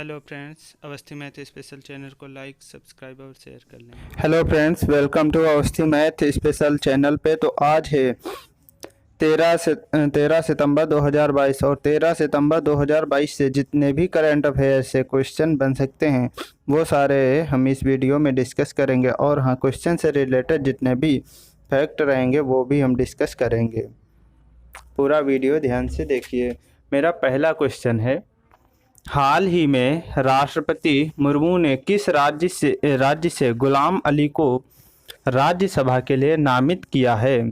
Hello friends, Awasthi math special channel को like, subscribe और share कर लें। Hello friends, welcome to Awasthi math special channel पे। तो आज है 13 सितंबर 2022 और 13 सितंबर 2022 से जितने भी करंट अफेयर से क्वेश्चन बन सकते हैं वो सारे हम इस वीडियो में डिस्कस करेंगे। और हाँ, क्वेश्चन से रिलेटेड जितने भी फैक्ट रहेंगे वो भी हम डिस्कस करेंगे। पूरा वीडियो ध्यान से देखिए। मेरा पहला क्वेश्चन है, हाल ही में राष्ट्रपति मुर्मू ने किस राज्य से गुलाम अली को राज्यसभा के लिए नामित किया है?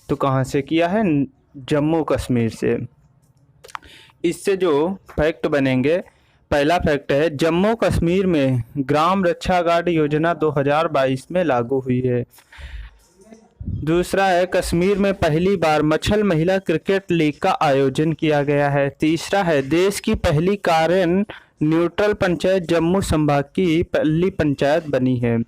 तो कहाँ से किया है? जम्मू कश्मीर से। इससे जो फैक्ट बनेंगे, पहला फैक्ट है जम्मू कश्मीर में ग्राम रक्षा गार्ड योजना 2022 में लागू हुई है। दूसरा है कश्मीर में पहली बार मच्छल महिला क्रिकेट लीग का आयोजन किया गया है। तीसरा है देश की पहली कार्बन न्यूट्रल पंचायत जम्मू संभाग की पहली पंचायत बनी है।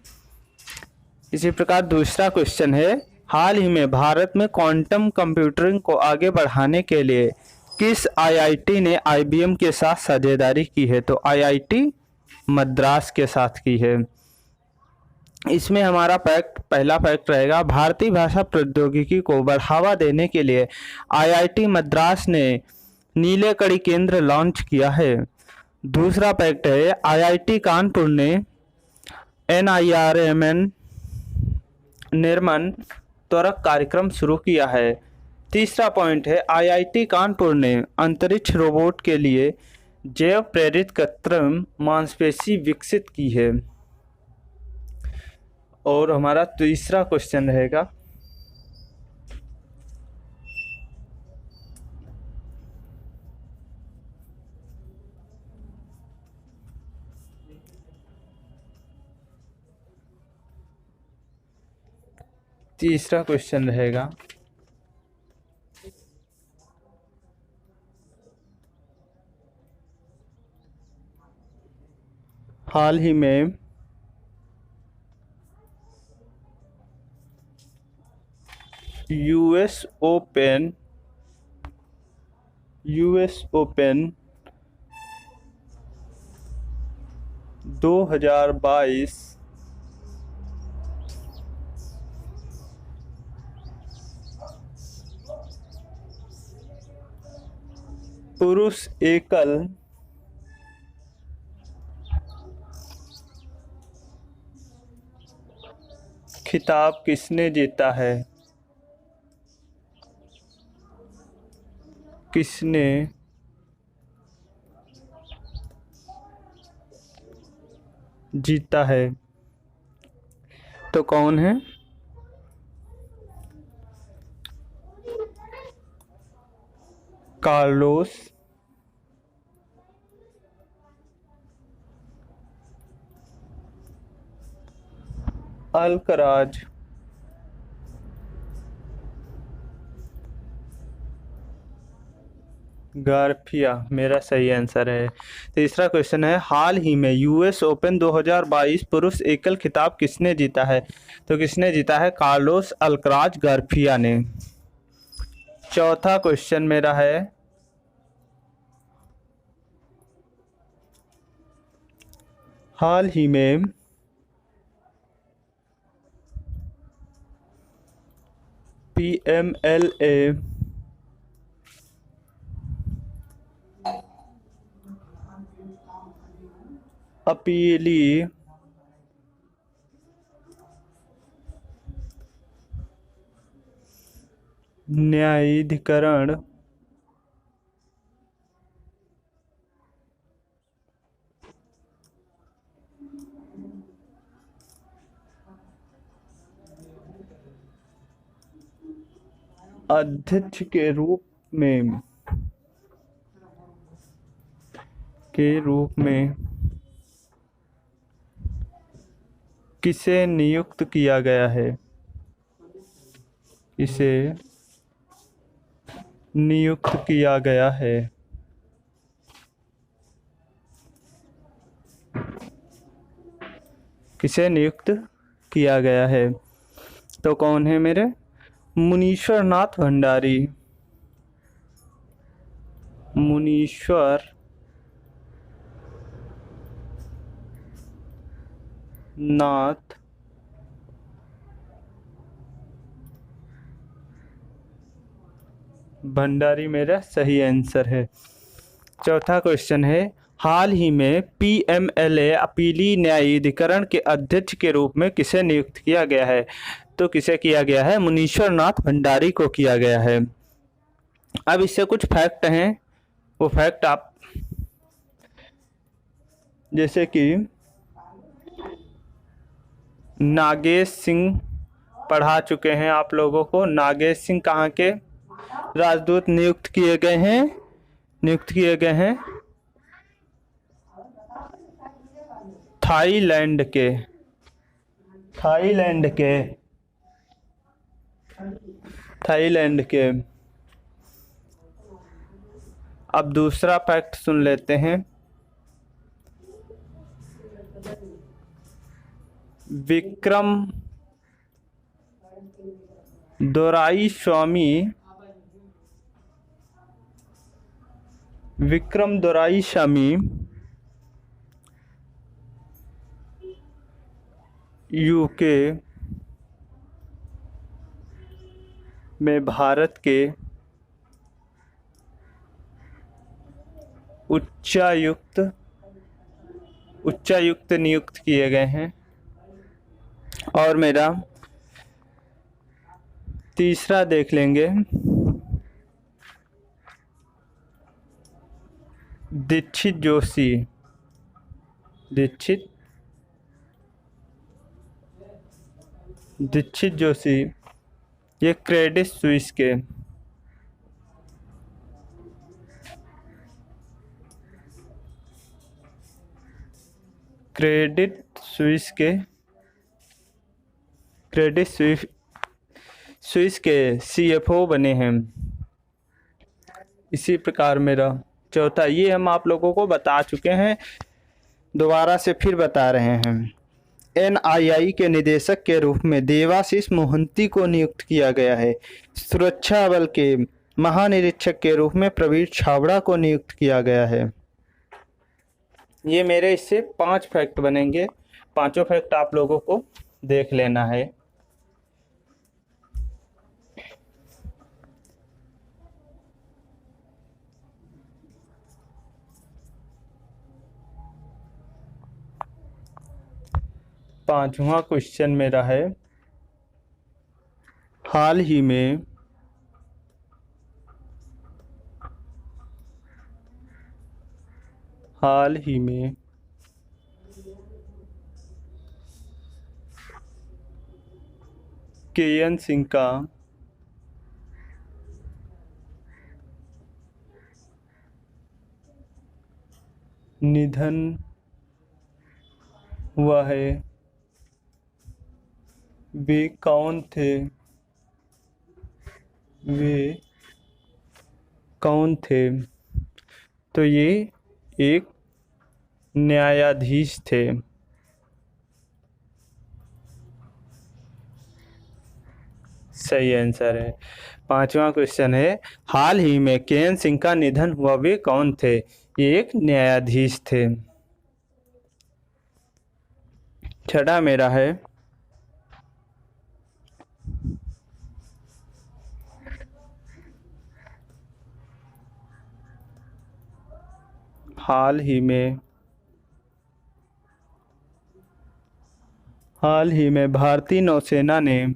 इसी प्रकार दूसरा क्वेश्चन है, हाल ही में भारत में क्वांटम कंप्यूटिंग को आगे बढ़ाने के लिए किस आईआईटी ने आईबीएम के साथ साझेदारी की है? तो आईआईटी मद्रास के साथ की है। इसमें हमारा पहला फैक्ट रहेगा, भारतीय भाषा प्रौद्योगिकी को बढ़ावा देने के लिए आईआईटी मद्रास ने नीले कड़ी केंद्र लॉन्च किया है। दूसरा फैक्ट है, आईआईटी कानपुर ने एनआईआरएमएन निर्माण त्वरक कार्यक्रम शुरू किया है। तीसरा पॉइंट है, आईआईटी कानपुर ने अंतरिक्ष रोबोट के लिए जैव प्रेरित कृत्रिम मांसपेशी विकसित की है। और हमारा तीसरा क्वेश्चन रहेगा, तीसरा क्वेश्चन रहेगा, हाल ही में यूएस ओपन 2022 पुरुष एकल खिताब किसने जीता है? किसने जीता है? तो कौन है? कार्लोस अल्कराज गार्फिया मेरा सही आंसर है। तीसरा क्वेश्चन है, हाल ही में यूएस ओपन 2022 पुरुष एकल खिताब किसने जीता है? तो किसने जीता है? कार्लोस अल्कराज गार्फिया ने। चौथा क्वेश्चन मेरा है, हाल ही में पीएमएलए अपीली न्यायाधिकरण अध्यक्ष के रूप में किसे नियुक्त किया गया है? किसे नियुक्त किया गया है? किसे नियुक्त किया गया है? तो कौन है मेरे? मुनीश्वर नाथ भंडारी। मुनीश्वर नाथ भंडारी मेरा सही आंसर है। चौथा क्वेश्चन है, हाल ही में पीएमएलए अपीली न्यायाधिकरण के अध्यक्ष के रूप में किसे नियुक्त किया गया है? तो किसे किया गया है? मुनीश्वर नाथ भंडारी को किया गया है। अब इससे कुछ फैक्ट हैं, वो फैक्ट आप जैसे कि नागेश सिंह पढ़ा चुके हैं आप लोगों को। नागेश सिंह कहाँ के राजदूत नियुक्त किए गए हैं? नियुक्त किए गए हैं थाईलैंड के। थाईलैंड के थाईलैंड के। अब दूसरा फैक्ट सुन लेते हैं। विक्रम दोराईस्वामी यूके में भारत के उच्चायुक्त नियुक्त किए गए हैं। और मेरा तीसरा देख लेंगे। दीक्षित जोशी ये क्रेडिट स्विस के सीएफओ बने हैं। इसी प्रकार मेरा चौथा, ये हम आप लोगों को बता चुके हैं, दोबारा से फिर बता रहे हैं। एनआईआई के निदेशक के रूप में देवाशीष मोहंती को नियुक्त किया गया है। सुरक्षा बल के महानिरीक्षक के रूप में प्रवीण छाबड़ा को नियुक्त किया गया है। ये मेरे इससे 5 फैक्ट बनेंगे। पांचों फैक्ट आप लोगों को देख लेना है। पांचवा क्वेश्चन मेरा है, हाल ही में केएन सिंह का निधन हुआ है, वे कौन थे? तो ये एक न्यायाधीश थे। सही आंसर है। पांचवा क्वेश्चन है, हाल ही में केएन सिंह का निधन हुआ, वे कौन थे? ये एक न्यायाधीश थे। छठा मेरा है, हाल ही में भारतीय नौसेना ने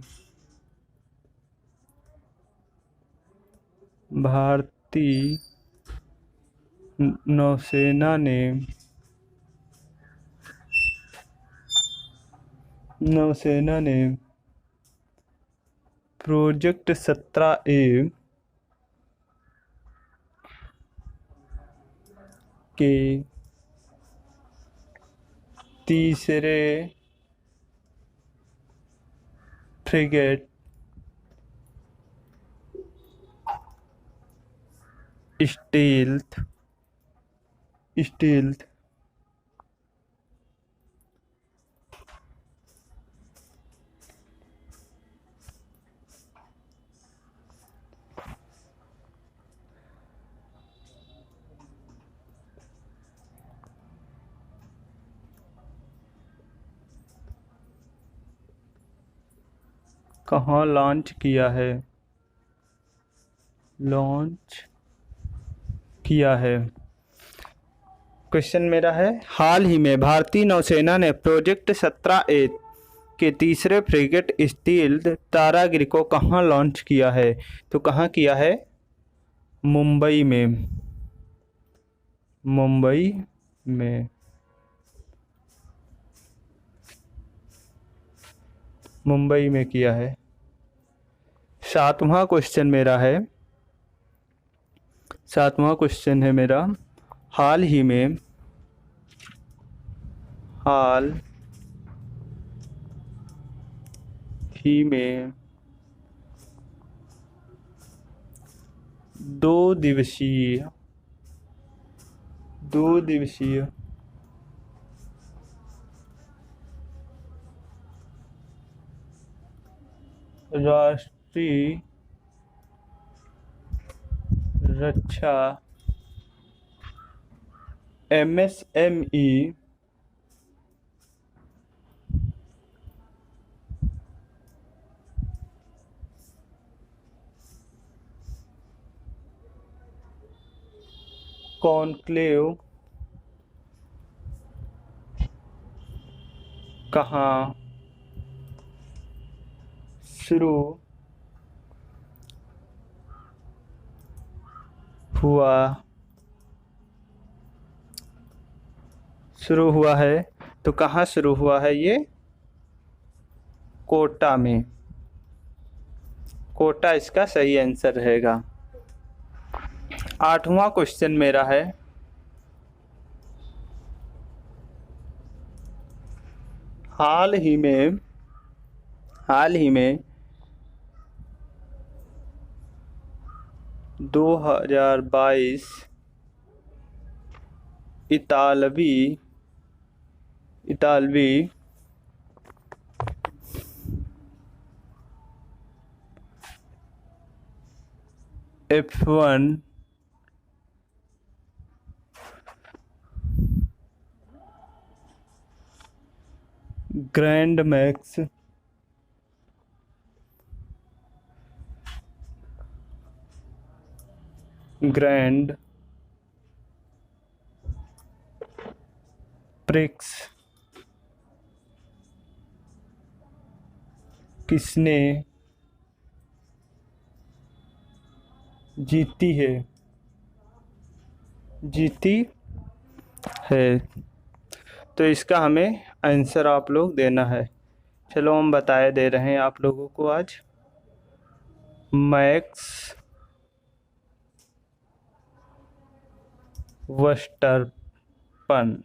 प्रोजेक्ट 17A के तीसरे फ्रिगेट स्टील्थ कहाँ लॉन्च किया है? लॉन्च किया है। क्वेश्चन मेरा है, हाल ही में भारतीय नौसेना ने प्रोजेक्ट 17A के तीसरे फ्रिगेट स्टील तारागिरी को कहाँ लॉन्च किया है? तो कहाँ किया है? मुंबई में। मुंबई में। मुंबई में किया है। 7वां क्वेश्चन मेरा है, 7वां क्वेश्चन है मेरा, हाल ही में 2 दिवसीय राष्ट्रीय रक्षा MSME कॉन्क्लेव कहाँ शुरू हुआ है? तो कहाँ शुरू हुआ है ये? कोटा में। कोटा इसका सही आंसर रहेगा। 8वां क्वेश्चन मेरा है, हाल ही में 2022 इतालवी F1 ग्रैंड प्रिक्स किसने जीती है? तो इसका हमें आंसर आप लोग देना है। चलो हम बताए दे रहे हैं आप लोगों को आज। मैक्स वर्स्टैपेन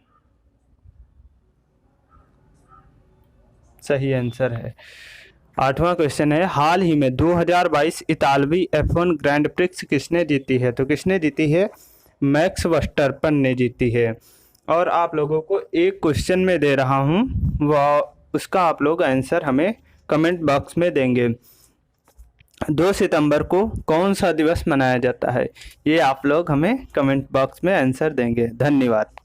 सही आंसर है। 8वां क्वेश्चन है, हाल ही में 2022 इतालवी F1 ग्रैंड प्रिक्स किसने जीती है? तो किसने जीती है? मैक्स वर्स्टैपेन ने जीती है। और आप लोगों को एक क्वेश्चन में दे रहा हूँ, वह उसका आप लोग आंसर हमें कमेंट बॉक्स में देंगे। 2 सितंबर को कौन सा दिवस मनाया जाता है? ये आप लोग हमें कमेंट बॉक्स में आंसर देंगे। धन्यवाद।